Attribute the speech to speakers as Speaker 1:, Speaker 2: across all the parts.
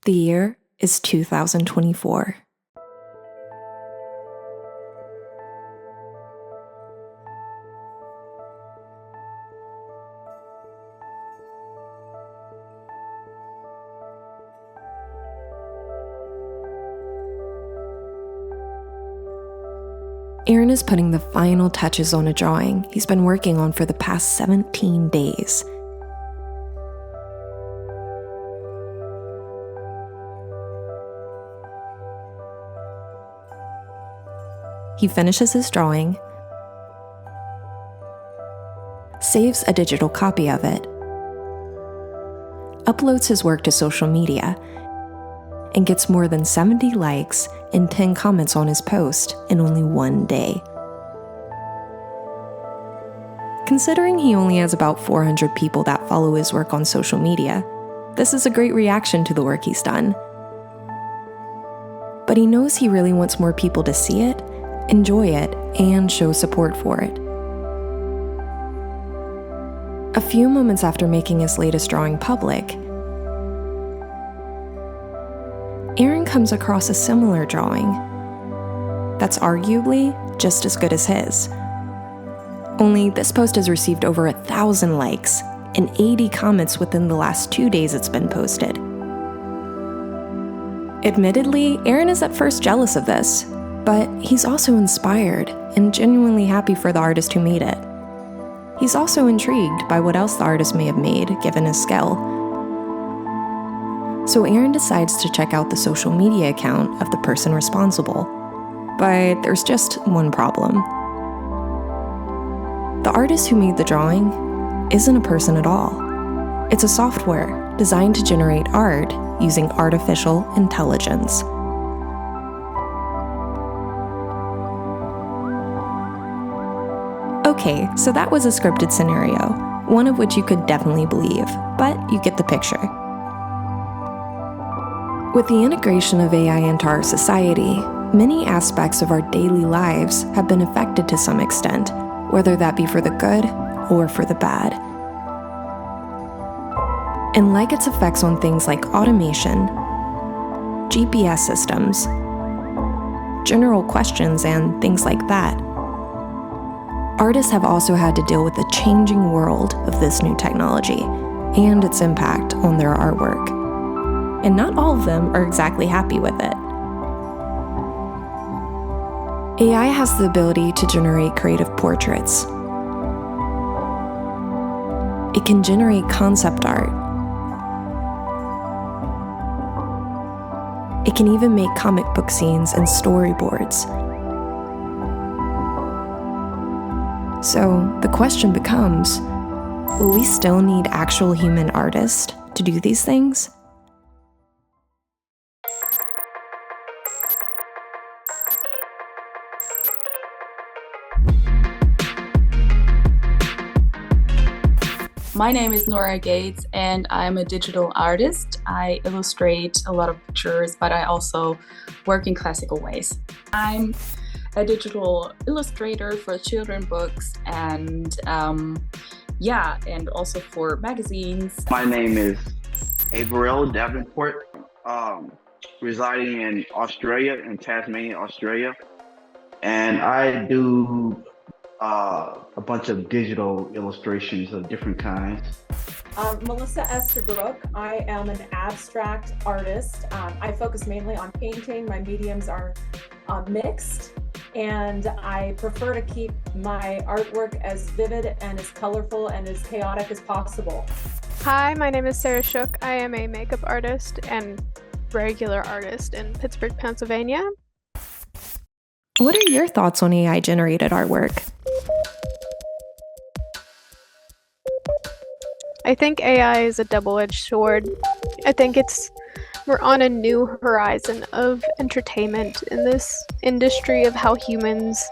Speaker 1: The year is 2024. Aaron is putting the final touches on a drawing he's been working on for the past 17 days. He finishes his drawing, saves a digital copy of it, uploads his work to social media, and gets more than 70 likes and 10 comments on his post in only one day. Considering he only has about 400 people that follow his work on social media, this is a great reaction to the work he's done. But he knows he really wants more people to see it, enjoy it, and show support for it. A few moments after making his latest drawing public, Aaron comes across a similar drawing that's arguably just as good as his. Only this post has received over 1,000 likes and 80 comments within the last 2 days it's been posted. Admittedly, Aaron is at first jealous of this, but he's also inspired and genuinely happy for the artist who made it. He's also intrigued by what else the artist may have made, given his skill. So Aaron decides to check out the social media account of the person responsible. But there's just one problem. The artist who made the drawing isn't a person at all. It's a software designed to generate art using artificial intelligence. Okay, so that was a scripted scenario, one of which you could definitely believe, but you get the picture. With the integration of AI into our society, many aspects of our daily lives have been affected to some extent, whether that be for the good or for the bad. And like its effects on things like automation, GPS systems, general questions, and things like that, artists have also had to deal with the changing world of this new technology and its impact on their artwork. And not all of them are exactly happy with it. AI has the ability to generate creative portraits. It can generate concept art. It can even make comic book scenes and storyboards. So the question becomes, will we still need actual human artists to do these things?
Speaker 2: My name is Nora Gates, and I'm a digital artist. I illustrate a lot of pictures, but I also work in classical ways. I'm a digital illustrator for children's books and and also for magazines.
Speaker 3: My name is Davenport, residing in Australia, in Tasmania, Australia. And I do a bunch of digital illustrations of different kinds.
Speaker 4: Melissa Estabrook. I am an abstract artist. I focus mainly on painting. My mediums are mixed, and I prefer to keep my artwork as vivid and as colorful and as chaotic as possible.
Speaker 5: Hi, my name is Sarah Shook. I am a makeup artist and regular artist in Pittsburgh, Pennsylvania.
Speaker 1: What are your thoughts on AI-generated artwork?
Speaker 5: I think AI is a double-edged sword. I think we're on a new horizon of entertainment in this industry of how humans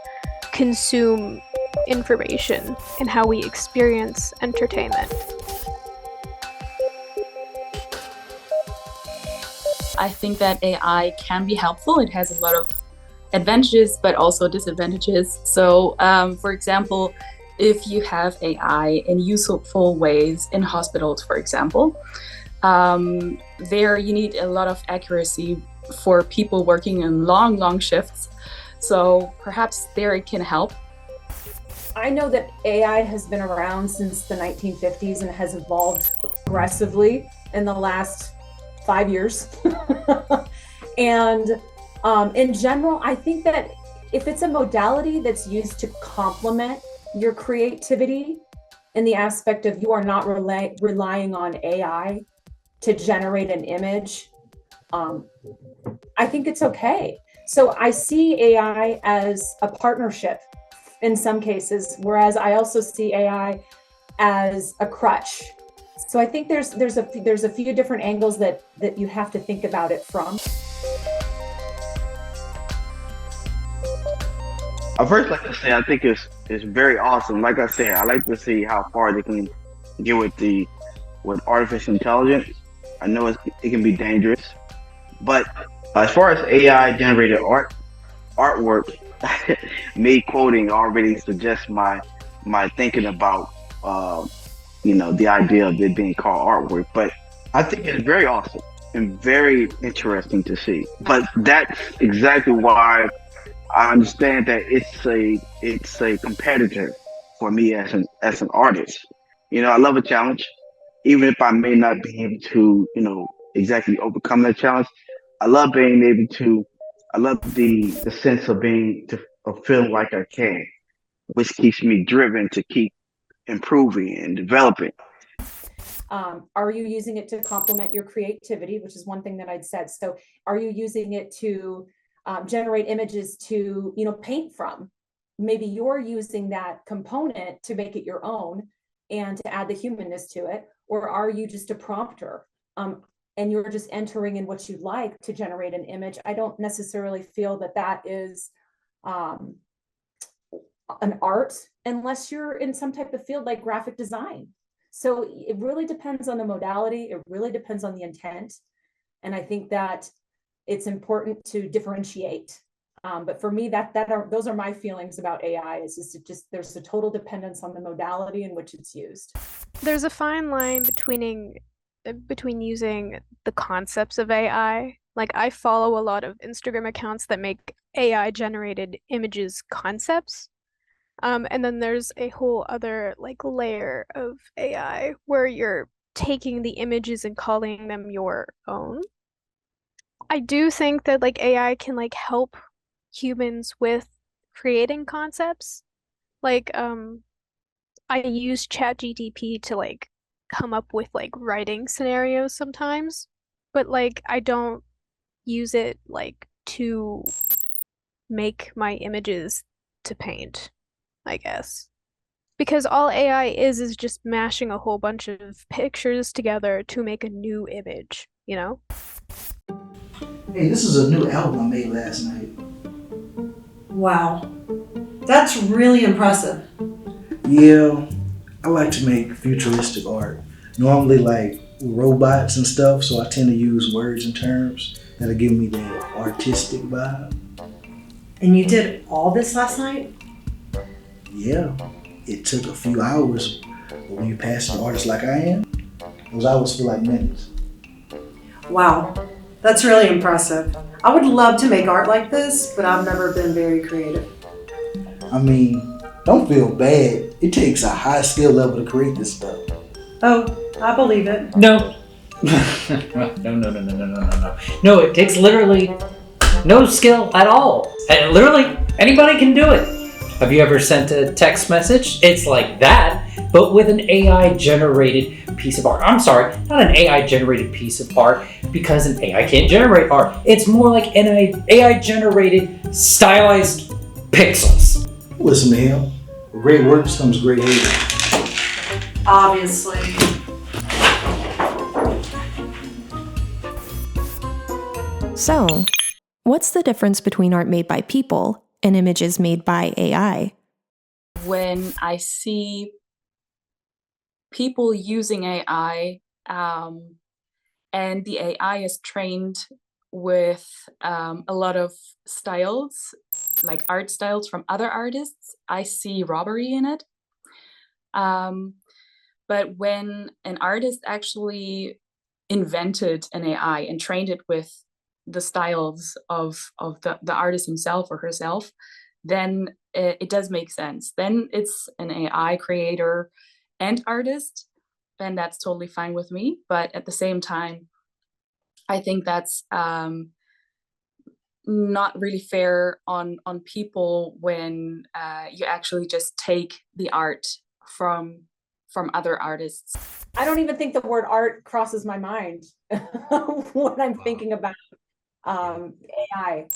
Speaker 5: consume information and how we experience entertainment.
Speaker 2: I think that AI can be helpful. It has a lot of advantages, but also disadvantages. So, for example, if you have AI in useful ways in hospitals, for example, There you need a lot of accuracy for people working in long shifts. So perhaps there it can help.
Speaker 4: I know that AI has been around since the 1950s and has evolved aggressively in the last 5 years. And in general, I think that if it's a modality that's used to complement your creativity in the aspect of you are not relying on AI to generate an image, I think it's okay. So I see AI as a partnership in some cases, whereas I also see AI as a crutch. So I think there's a few different angles that you have to think about it from.
Speaker 3: I first like to say I think it's very awesome. Like I said, I like to see how far they can get with artificial intelligence. I know it can be dangerous, but as far as AI generated artwork, me quoting already suggests my thinking about the idea of it being called artwork. But I think it's very awesome and very interesting to see. But that's exactly why I understand that it's a competitor for me as an artist. I love a challenge, even if I may not be able to exactly overcome that challenge. I love being able to. I love the sense of feeling like I can, which keeps me driven to keep improving and developing.
Speaker 4: Are you using it to complement your creativity, which is one thing that I'd said. So are you using it to generate images to paint from? Maybe you're using that component to make it your own and to add the humanness to it, or are you just a prompter and you're just entering in what you'd like to generate an image? I don't necessarily feel that is an art unless you're in some type of field like graphic design. So it really depends on the modality. It really depends on the intent. And I think that it's important to differentiate. But for me, those are my feelings about AI. Is just there's a total dependence on the modality in which it's used.
Speaker 5: There's a fine line between using the concepts of AI. Like, I follow a lot of Instagram accounts that make AI generated images concepts. And then there's a whole other layer of AI where you're taking the images and calling them your own. I do think that AI can help humans with creating concepts. I use ChatGPT to come up with writing scenarios sometimes, but I don't use it to make my images to paint, I guess. Because all AI is just mashing a whole bunch of pictures together to make a new image, you know?
Speaker 6: Hey, this is a new album I made last night.
Speaker 7: Wow, that's really impressive.
Speaker 6: Yeah, I like to make futuristic art. Normally robots and stuff, so I tend to use words and terms that'll give me that artistic vibe.
Speaker 7: And you did all this last night?
Speaker 6: Yeah, it took a few hours, but when you pass an artist like I am, those hours feel like minutes.
Speaker 7: Wow, that's really impressive. I would love to make art like this, but I've never been very creative.
Speaker 6: I mean, don't feel bad. It takes a high skill level to create this stuff.
Speaker 7: Oh, I believe it.
Speaker 8: No. No. No, it takes literally no skill at all. And literally, anybody can do it. Have you ever sent a text message? It's like that, but with an AI-generated piece of art. I'm sorry, not an AI-generated piece of art, because an AI can't generate art. It's more like an AI-generated stylized pixels.
Speaker 6: Listen to him. With great works comes great hate.
Speaker 7: Obviously.
Speaker 1: So, what's the difference between art made by people and images made by AI?
Speaker 2: When I see people using AI and the AI is trained with a lot of styles, like art styles from other artists, I see robbery in it. But when an artist actually invented an AI and trained it with the styles of the artist himself or herself, then it does make sense. Then it's an AI creator and artist, and that's totally fine with me. But at the same time, I think that's not really fair on people when you actually just take the art from other artists.
Speaker 4: I don't even think the word art crosses my mind when I'm thinking about AI.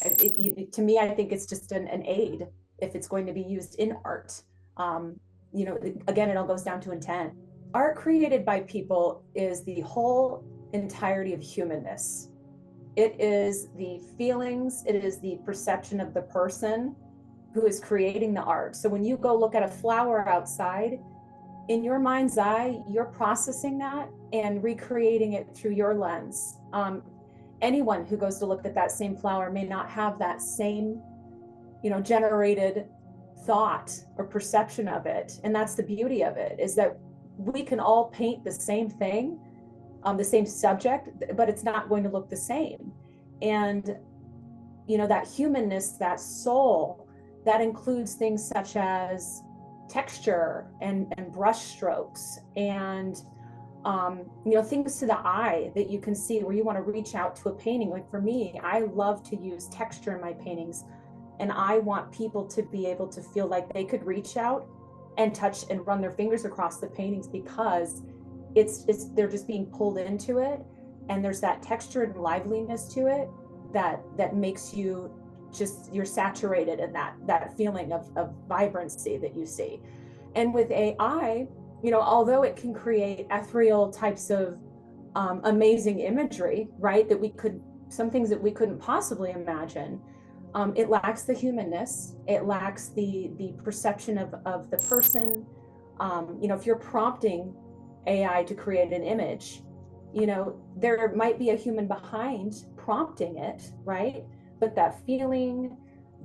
Speaker 4: To me, I think it's just an aid if it's going to be used in art. Again, it all goes down to intent. Art created by people is the whole entirety of humanness. It is the feelings, it is the perception of the person who is creating the art. So when you go look at a flower outside, in your mind's eye, you're processing that and recreating it through your lens. Anyone who goes to look at that same flower may not have that same, generated thought or perception of it. And that's the beauty of it, is that we can all paint the same thing, the same subject, but it's not going to look the same. And, that humanness, that soul, that includes things such as texture and brush strokes and, things to the eye that you can see where you want to reach out to a painting. Like for me, I love to use texture in my paintings, and I want people to be able to feel like they could reach out and touch and run their fingers across the paintings, because they're just being pulled into it, and there's that texture and liveliness to it that makes you're saturated in that feeling of vibrancy that you see. And with AI, although it can create ethereal types of amazing imagery, right, some things that we couldn't possibly imagine, it lacks the humanness, it lacks the perception of the person. If you're prompting AI to create an image, there might be a human behind prompting it, right? But that feeling,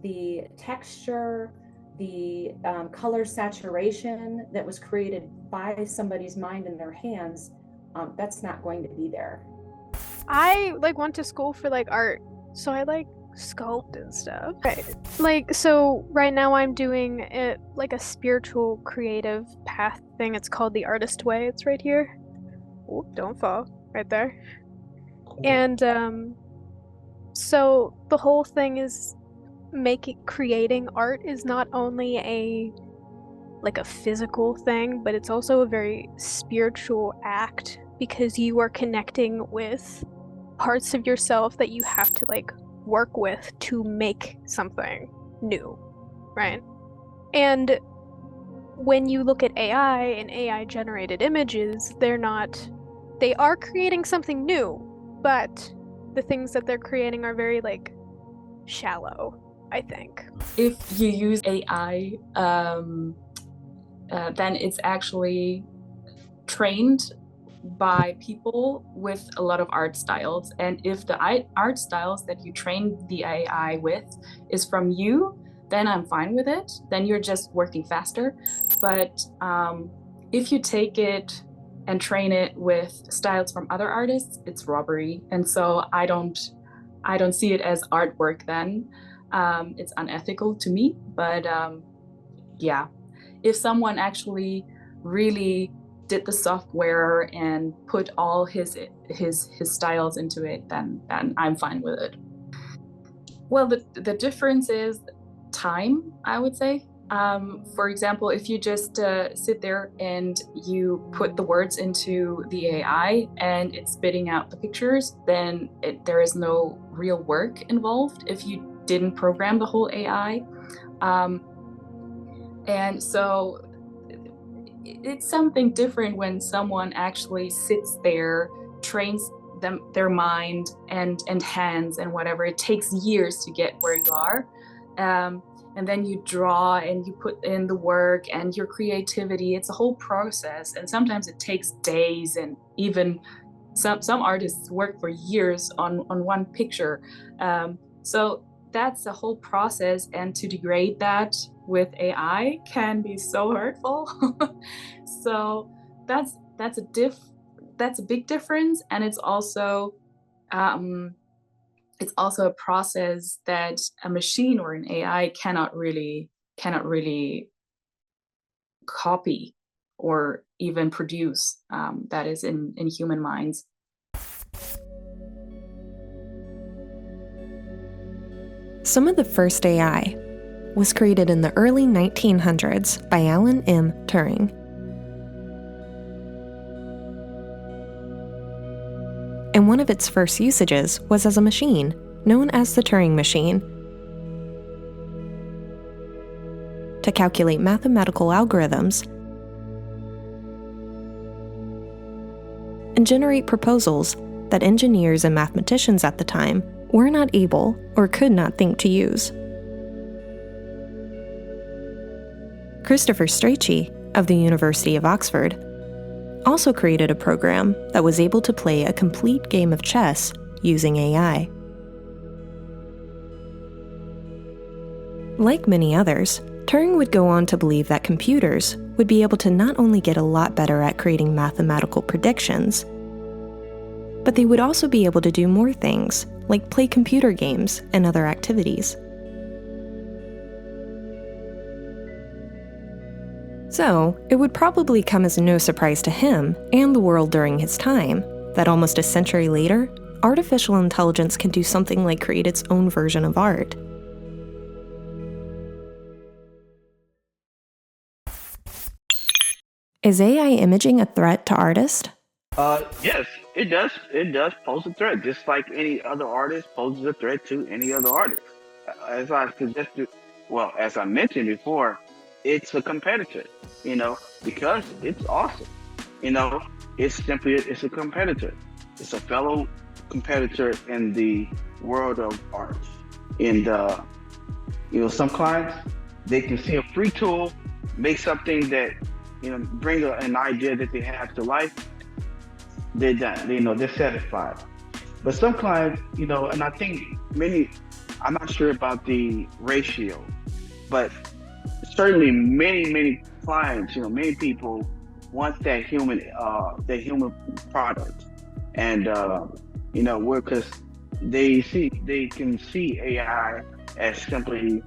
Speaker 4: the texture, the color saturation that was created by somebody's mind and their hands, that's not going to be there.
Speaker 5: I went to school for art, so I sculpt and stuff. Right. So right now I'm doing it a spiritual creative path thing. It's called the Artist Way. It's right here. Ooh, don't fall. Right there. Cool. And so the whole thing is creating art is not only a physical thing, but it's also a very spiritual act, because you are connecting with parts of yourself that you have to work with to make something new, right? And when you look at AI and AI generated images, they are creating something new, but the things that they're creating are very shallow, I think.
Speaker 2: If you use AI, then it's actually trained by people with a lot of art styles. And if the art styles that you train the AI with is from you, then I'm fine with it. Then you're just working faster. But if you take it and train it with styles from other artists, it's robbery. And so I don't see it as artwork then. It's unethical to me. But yeah, if someone actually really did the software and put all his styles into it, then I'm fine with it. Well, the difference is time, I would say. For example, if you just sit there and you put the words into the AI and it's spitting out the pictures, then there is no real work involved if you didn't program the whole AI. And so it's something different when someone actually sits there, trains their mind and hands and whatever. It takes years to get where you are. And then you draw and you put in the work and your creativity. It's a whole process. And sometimes it takes days, and even some artists work for years on one picture. So that's a whole process, and to degrade that with AI can be so hurtful. So that's that's a big difference, and it's also a process that a machine or an AI cannot really copy or even produce, that is in human minds.
Speaker 1: Some of the first AI was created in the early 1900s by Alan M. Turing. And one of its first usages was as a machine, known as the Turing machine, to calculate mathematical algorithms and generate proposals that engineers and mathematicians at the time were not able or could not think to use. Christopher Strachey of the University of Oxford also created a program that was able to play a complete game of chess using AI. Like many others, Turing would go on to believe that computers would be able to not only get a lot better at creating mathematical predictions, but they would also be able to do more things, like play computer games and other activities. So, it would probably come as no surprise to him and the world during his time that almost a century later, artificial intelligence can do something like create its own version of art. Is AI imaging a threat to artists?
Speaker 3: Yes, it does. It does pose a threat, just like any other artist poses a threat to any other artist. As I suggested, well, as I mentioned before, it's a competitor. Because it's awesome. It's a competitor. It's a fellow competitor in the world of art. And some clients, they can see a free tool, make something that bring an idea that they have to life. They're done. They're satisfied. But some clients, and I think I'm not sure about the ratio, but certainly many clients, many people want that human product, and because they can see AI as simply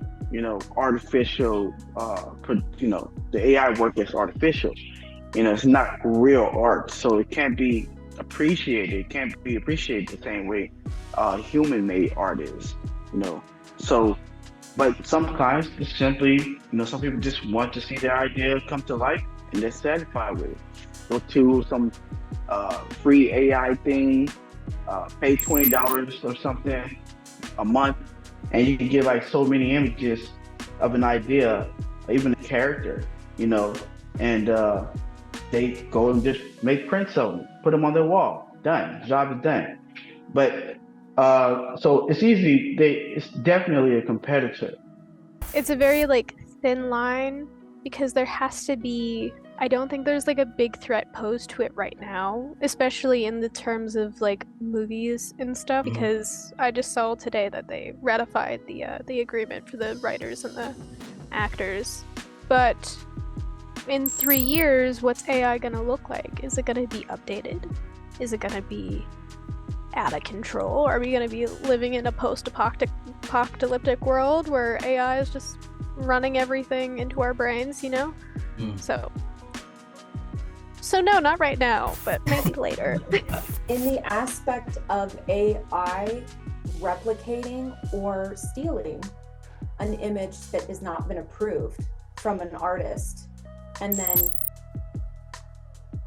Speaker 3: artificial. The AI work is artificial. It's not real art, so it can't be appreciated. It can't be appreciated the same way human-made art is. So. But some clients just simply, some people just want to see their idea come to life, and they're satisfied with it. Go to some free AI thing, pay $20 or something a month, and you can get like so many images of an idea, even a character, and they go and just make prints of them, put them on their wall. Done. Job is done. But so it's easy. It's definitely a competitor.
Speaker 5: It's a very thin line because there has to be. I don't think there's a big threat posed to it right now, especially in the terms of movies and stuff. Because I just saw today that they ratified the agreement for the writers and the actors. But in 3 years, what's AI gonna look like? Is it gonna be updated? Is it gonna be out of control? Are we going to be living in a post-apocalyptic world where AI is just running everything into our brains, So no, not right now, but maybe later.
Speaker 4: In the aspect of AI replicating or stealing an image that has not been approved from an artist and then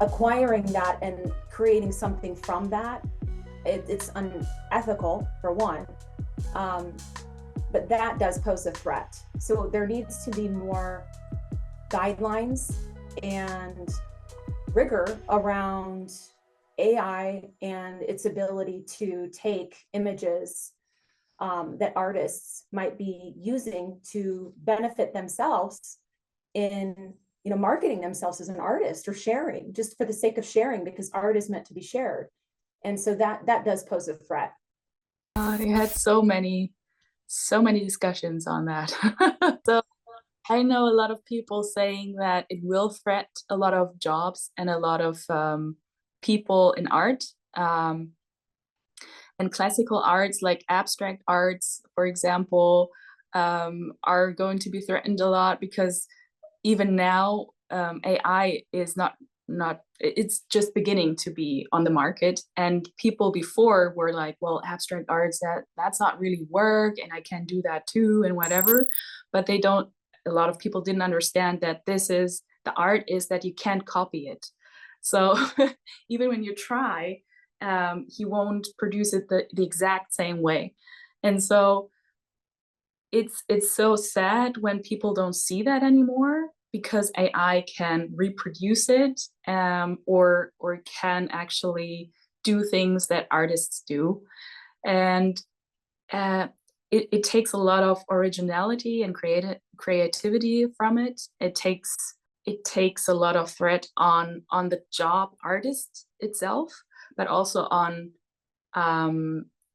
Speaker 4: acquiring that and creating something from that, it's unethical for one, but that does pose a threat. So there needs to be more guidelines and rigor around AI and its ability to take images that artists might be using to benefit themselves in marketing themselves as an artist, or sharing just for the sake of sharing, because art is meant to be shared. And so that does pose a threat.
Speaker 2: I had so many discussions on that. So I know a lot of people saying that it will threat a lot of jobs and a lot of people in art. And classical arts, like abstract arts, for example, are going to be threatened a lot, because even now AI is not it's just beginning to be on the market, and people before were like, well, abstract arts, that's not really work, and I can do that too and whatever. But they don't, a lot of people didn't understand that the art is that you can't copy it. So even when you try, he won't produce it the exact same way. And so it's so sad when people don't see that anymore, because AI can reproduce it, or can actually do things that artists do. And it takes a lot of originality and creativity from it. It takes a lot of threat on the job artist itself, but also on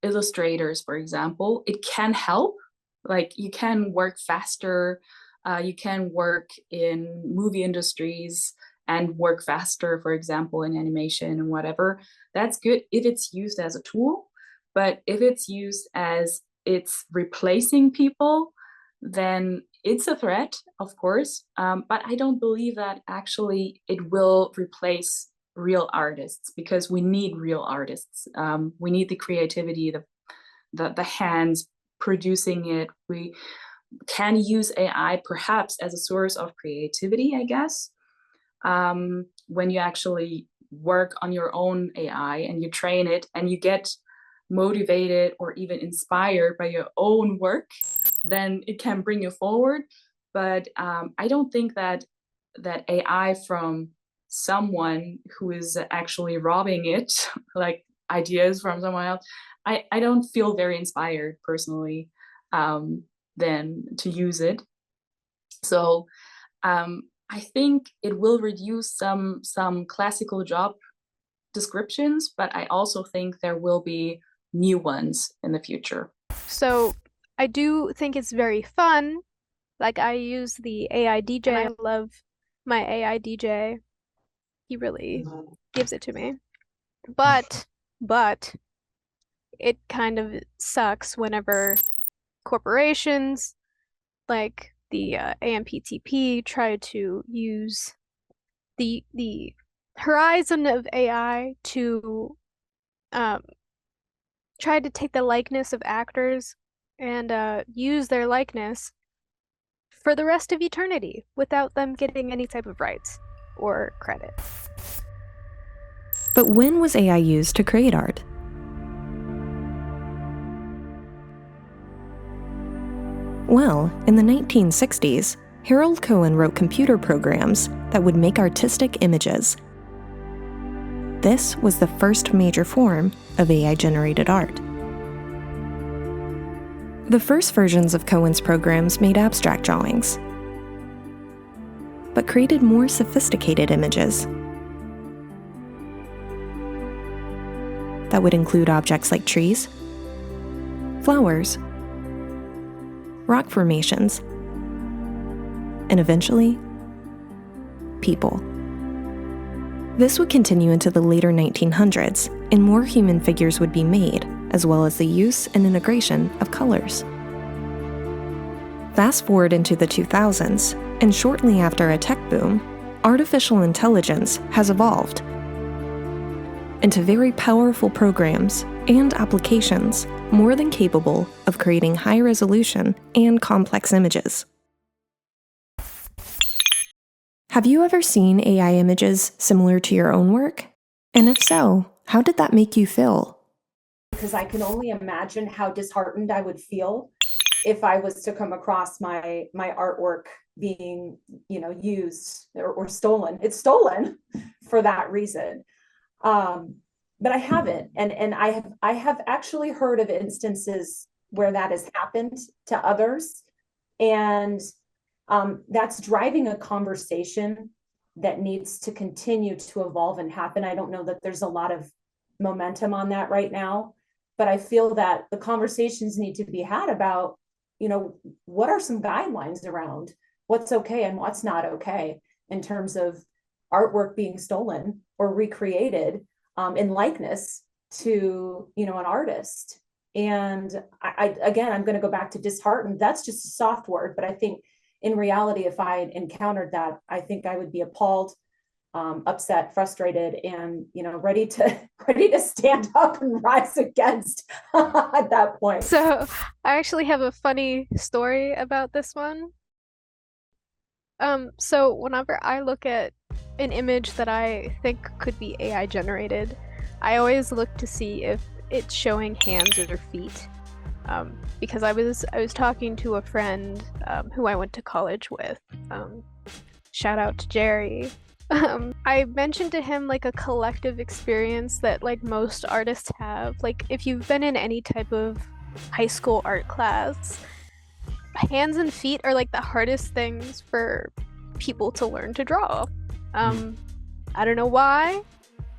Speaker 2: illustrators, for example. It can help, like you can work faster, you can work in movie industries and work faster, for example, in animation and whatever. That's good if it's used as a tool, but if it's used as it's replacing people, then it's a threat, of course. But I don't believe that actually it will replace real artists, because we need real artists. We need the creativity, the hands producing it. We can use AI perhaps as a source of creativity, I guess. When you actually work on your own AI and you train it and you get motivated or even inspired by your own work, then it can bring you forward. But I don't think that AI from someone who is actually robbing it, like ideas from someone else, I don't feel very inspired personally then to use it. So I think it will reduce some classical job descriptions, but I also think there will be new ones in the future.
Speaker 5: So I do think it's very fun. Like, I use the AI DJ. I love my AI DJ. He really gives it to me. But it kind of sucks whenever corporations like the AMPTP try to use the horizon of AI to try to take the likeness of actors and use their likeness for the rest of eternity without them getting any type of rights or credit.
Speaker 1: But when was AI used to create art? Well, in the 1960s, Harold Cohen wrote computer programs that would make artistic images. This was the first major form of AI-generated art. The first versions of Cohen's programs made abstract drawings, but created more sophisticated images that would include objects like trees, flowers, rock formations, and eventually, people. This would continue into the later 1900s, and more human figures would be made, as well as the use and integration of colors. Fast forward into the 2000s, and shortly after a tech boom, artificial intelligence has evolved into very powerful programs and applications more than capable of creating high-resolution and complex images. Have you ever seen AI images similar to your own work? And if so, how did that make you feel?
Speaker 4: Because I can only imagine how disheartened I would feel if I was to come across my artwork being, used or stolen. It's stolen for that reason. But I haven't, and I have actually heard of instances where that has happened to others, and that's driving a conversation that needs to continue to evolve and happen. I don't know that there's a lot of momentum on that right now, but I feel that the conversations need to be had about, what are some guidelines around what's okay and what's not okay in terms of artwork being stolen or recreated in likeness to, you know, an artist. And again, I'm going to go back to disheartened. That's just a soft word, but I think in reality, if I encountered that, I think I would be appalled, upset, frustrated, and, you know, ready to stand up and rise against at that point.
Speaker 5: So I actually have a funny story about this one. So whenever I look at an image that I think could be AI generated, I always look to see if it's showing hands or feet. Because I was talking to a friend who I went to college with. Shout out to Jerry. I mentioned to him like a collective experience that like most artists have. Like if you've been in any type of high school art class, hands and feet are like the hardest things for people to learn to draw. I don't know why,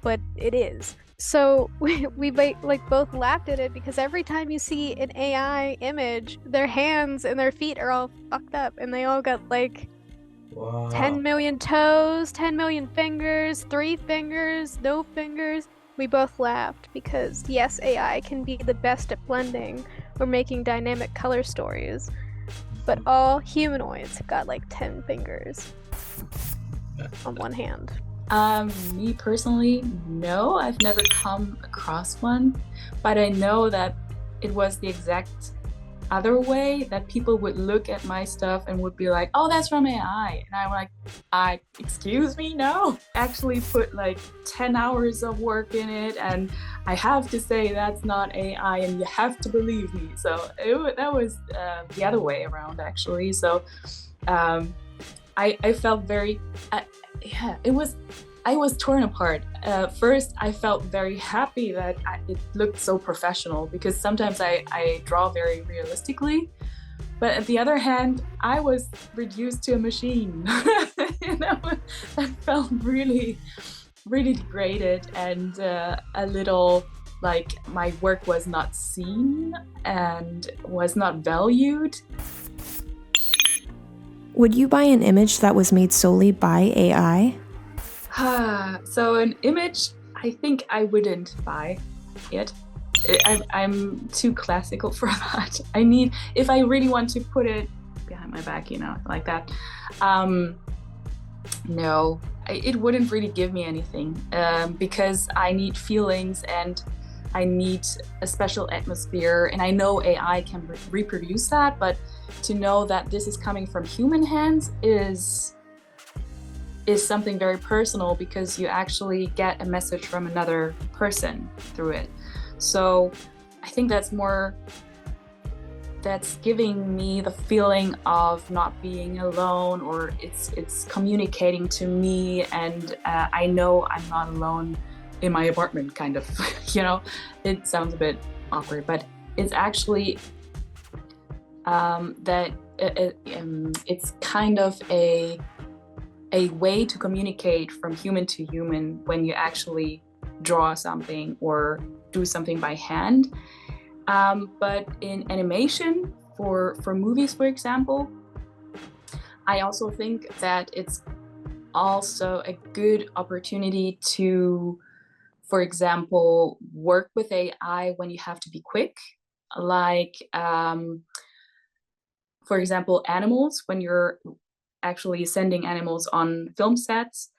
Speaker 5: but it is. So we like both laughed at it because every time you see an AI image, their hands and their feet are all fucked up and they all got like 10 million toes, 10 million fingers, 3 fingers, no fingers. We both laughed because yes, AI can be the best at blending or making dynamic color stories, but all humanoids got like 10 fingers on one hand.
Speaker 2: Me personally, no, I've never come across one, but I know that it was the exact other way, that people would look at my stuff and would be like, oh, that's from AI. And I'm like, excuse me, no. Actually put like 10 hours of work in it, and I have to say that's not AI and you have to believe me. So that was the other way around, actually. So I felt very, I was torn apart. First, I felt very happy that it looked so professional, because sometimes I draw very realistically. But at the other hand, I was reduced to a machine. That felt really, really degraded, and a little like my work was not seen and was not valued.
Speaker 1: Would you buy an image that was made solely by AI?
Speaker 2: So an image, I think I wouldn't buy it. I'm too classical for that. If I really want to put it behind my back, you know, like that, no, it wouldn't really give me anything, because I need feelings and I need a special atmosphere, and I know AI can reproduce that, but to know that this is coming from human hands is something very personal, because you actually get a message from another person through it. So I think that's giving me the feeling of not being alone, or it's communicating to me, and I know I'm not alone in my apartment, kind of. You know, it sounds a bit awkward, but it's actually that it's kind of a way to communicate from human to human when you actually draw something or do something by hand. But in animation, for movies, for example, I also think that it's also a good opportunity to, for example, work with AI when you have to be quick. Like, for example, animals, when you're actually sending animals on film sets,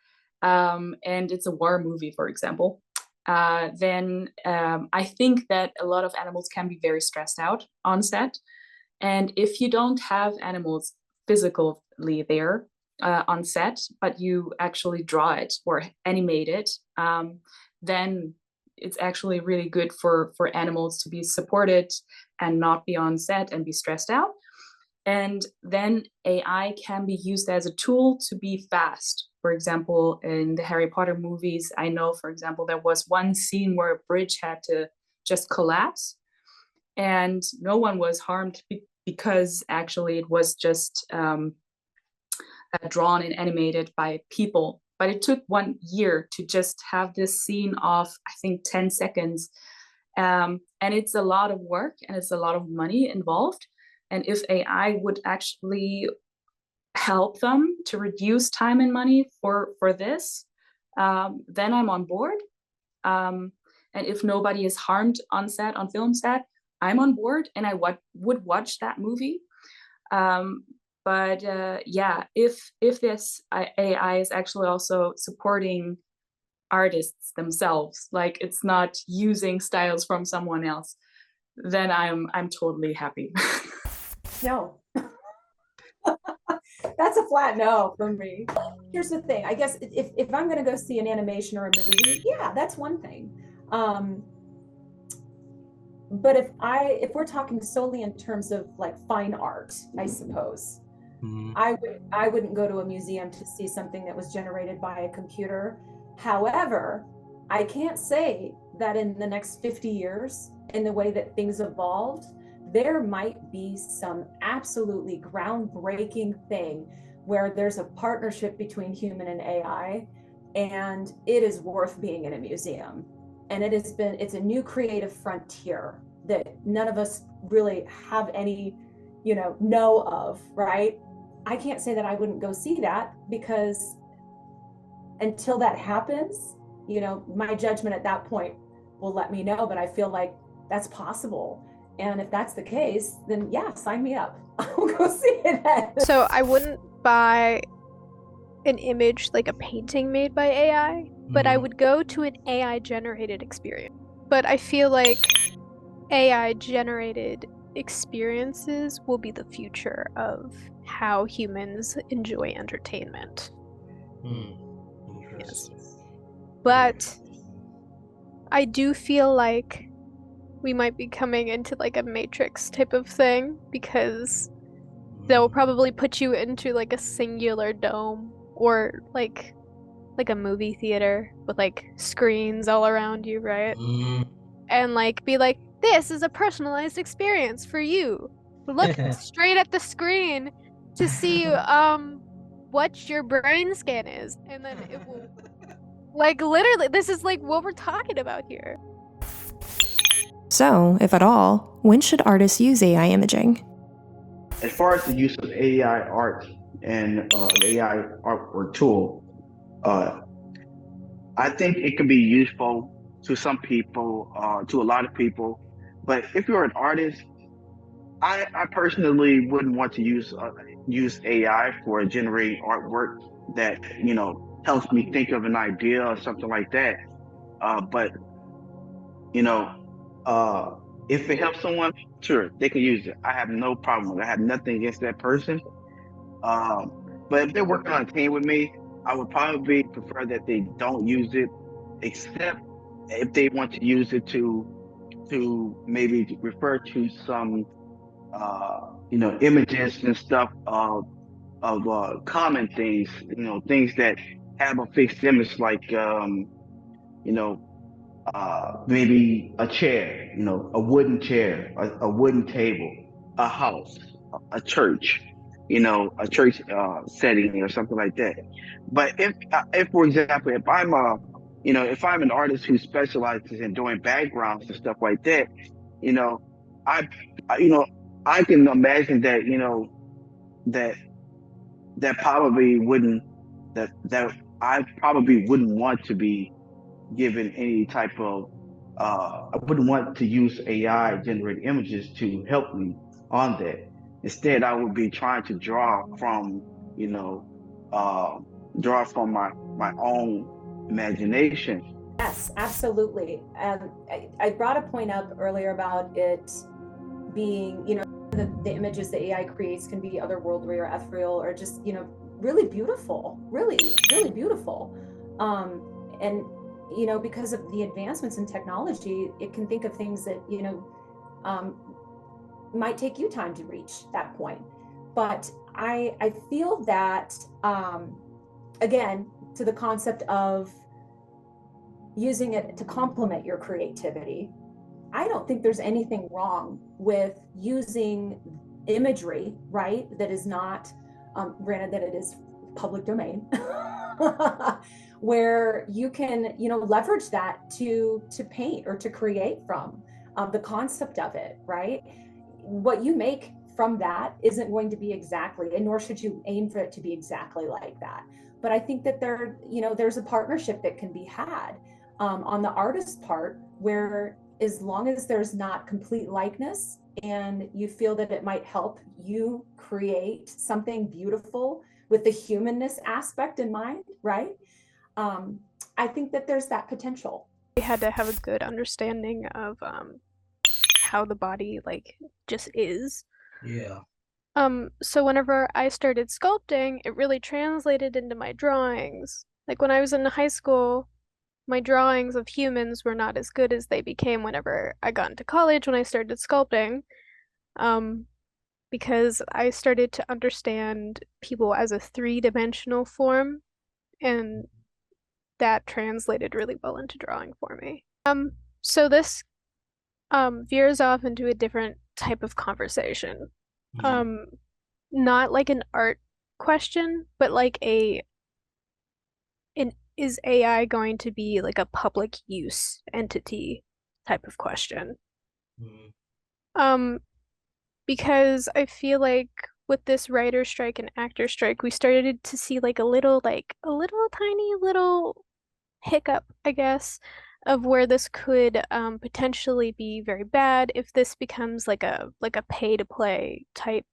Speaker 2: and it's a war movie, for example, then I think that a lot of animals can be very stressed out on set. And if you don't have animals physically there on set, but you actually draw it or animate it, then it's actually really good for animals to be supported and not be on set and be stressed out. And then AI can be used as a tool to be fast. For example, in the Harry Potter movies, I know, for example, there was one scene where a bridge had to just collapse, and no one was harmed because actually it was just drawn and animated by people. But it took 1 year to just have this scene of, I think, 10 seconds. And it's a lot of work and it's a lot of money involved. And if AI would actually help them to reduce time and money for this, then I'm on board. And if nobody is harmed on set, on film set, I'm on board and I would watch that movie. But if this AI is actually also supporting artists themselves, like it's not using styles from someone else, then I'm totally happy.
Speaker 4: No. That's a flat no from me. Here's the thing. I guess if I'm going to go see an animation or a movie, yeah, that's one thing. But if we're talking solely in terms of like fine art, I suppose, I wouldn't go to a museum to see something that was generated by a computer. However, I can't say that in the next 50 years, in the way that things evolved, there might be some absolutely groundbreaking thing where there's a partnership between human and AI, and it is worth being in a museum. And it's a new creative frontier that none of us really have any, know of, right? I can't say that I wouldn't go see that, because until that happens, my judgment at that point will let me know, but I feel like that's possible. And if that's the case, then yeah, sign me up. I'll go see it.
Speaker 5: So I wouldn't buy an image like a painting made by AI, but I would go to an AI generated experience. But I feel like AI generated experiences will be the future of how humans enjoy entertainment. Yes. But I do feel like we might be coming into like a Matrix type of thing, because they'll probably put you into like a singular dome, or like a movie theater with like screens all around you, right? And like be like, this is a personalized experience for you. Look straight at the screen to see what your brain scan is, and then it will like literally, this is like what we're talking about here.
Speaker 1: So, if at all, when should artists use AI imaging?
Speaker 3: As far as the use of AI art and AI artwork tool, I think it can be useful to some people, to a lot of people. But if you're an artist, I personally wouldn't want to use AI for generating artwork that helps me think of an idea or something like that. But you know, if it helps someone, sure, they can use it. I have no problem with it. I have nothing against that person. But if they're working on a team with me, I would probably prefer that they don't use it, except if they want to use it to maybe refer to some images and stuff of common things, things that have a fixed image, like maybe a chair, a wooden chair, a wooden table, a house, a church, a church setting or something like that. But if for example, if I'm an artist who specializes in doing backgrounds and stuff like that, you know, I, I can imagine that, that that probably wouldn't, that I probably wouldn't want to be given any type of I wouldn't want to use AI generated images to help me on that. Instead, I would be trying to you know, draw from my own imagination.
Speaker 4: Yes, absolutely. I brought a point up earlier about it being, the images that AI creates can be otherworldly or ethereal, or just, really beautiful, really, really beautiful. And because of the advancements in technology, it can think of things that, might take you time to reach that point. But I feel that, again, to the concept of using it to complement your creativity, I don't think there's anything wrong with using imagery, right, that is not, granted that it is public domain, where you can, leverage that to paint or to create from, the concept of it, right? What you make from that isn't going to be exactly, and nor should you aim for it to be exactly like that. But I think that there's a partnership that can be had. on the artist part, where as long as there's not complete likeness and you feel that it might help you create something beautiful with the humanness aspect in mind, right? I think that there's that potential.
Speaker 5: We had to have a good understanding of how the body like just is.
Speaker 8: Yeah.
Speaker 5: So whenever I started sculpting, it really translated into my drawings. Like when I was in high school, my drawings of humans were not as good as they became whenever I got into college when I started sculpting. Because I started to understand people as a three-dimensional form, and that translated really well into drawing for me. So this veers off into a different type of conversation. Not like an art question, but like is AI going to be like a public use entity type of question? Because I feel like with this writer strike and actor strike, we started to see like a little tiny little hiccup, I guess, of where this could potentially be very bad if this becomes like a pay to play type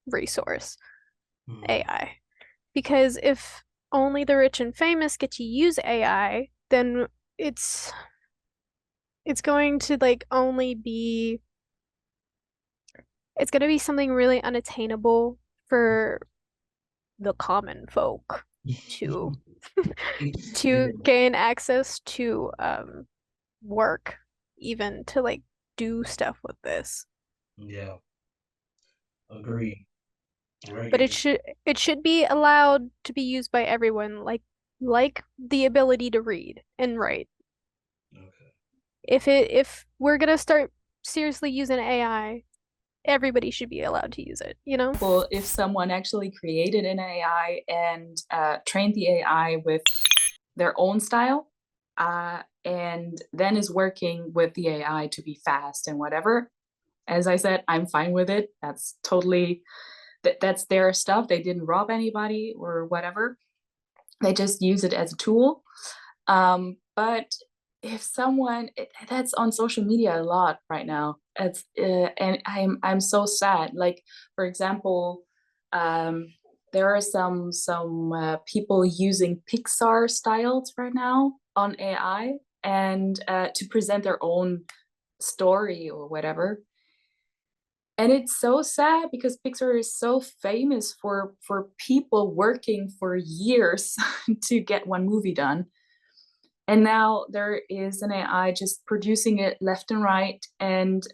Speaker 5: resource AI. Because if only the rich and famous get to use AI, then it's going to like only be it's going to be something really unattainable for the common folk to gain access to work, even to like do stuff with this.
Speaker 8: Yeah. Agree. Right.
Speaker 5: But it should be allowed to be used by everyone, like the ability to read and write.
Speaker 8: Okay.
Speaker 5: If we're gonna start seriously using AI, everybody should be allowed to use it, you know?
Speaker 2: Well, if someone actually created an AI and trained the AI with their own style, and then is working with the AI to be fast and whatever, as I said, I'm fine with it. That's totally, that's their stuff. They didn't rob anybody or whatever. They just use it as a tool. But if someone, that's on social media a lot right now. It's and I'm so sad. Like, for example, there are some people using Pixar styles right now on AI and to present their own story or whatever. And it's so sad because Pixar is so famous for people working for years to get one movie done. And now there is an AI just producing it left and right. And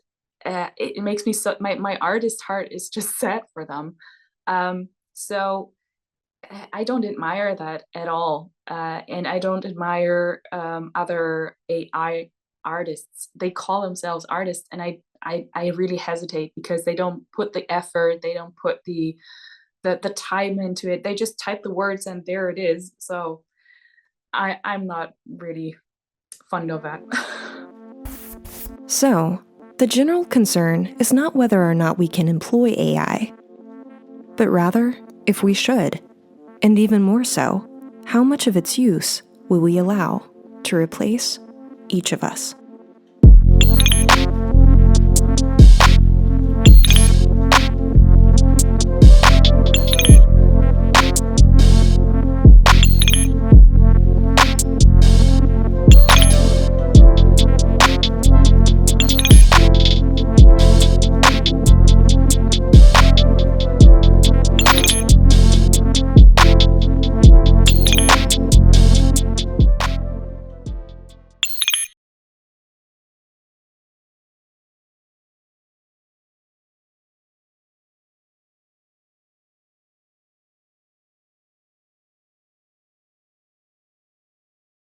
Speaker 2: it makes me so, my artist heart is just sad for them. So I don't admire that at all. And I don't admire other AI artists. They call themselves artists. And I really hesitate because they don't put the effort, they don't put the time into it. They just type the words and there it is. So I'm not really fond of that.
Speaker 1: So, the general concern is not whether or not we can employ AI, but rather if we should, and even more so, how much of its use will we allow to replace each of us.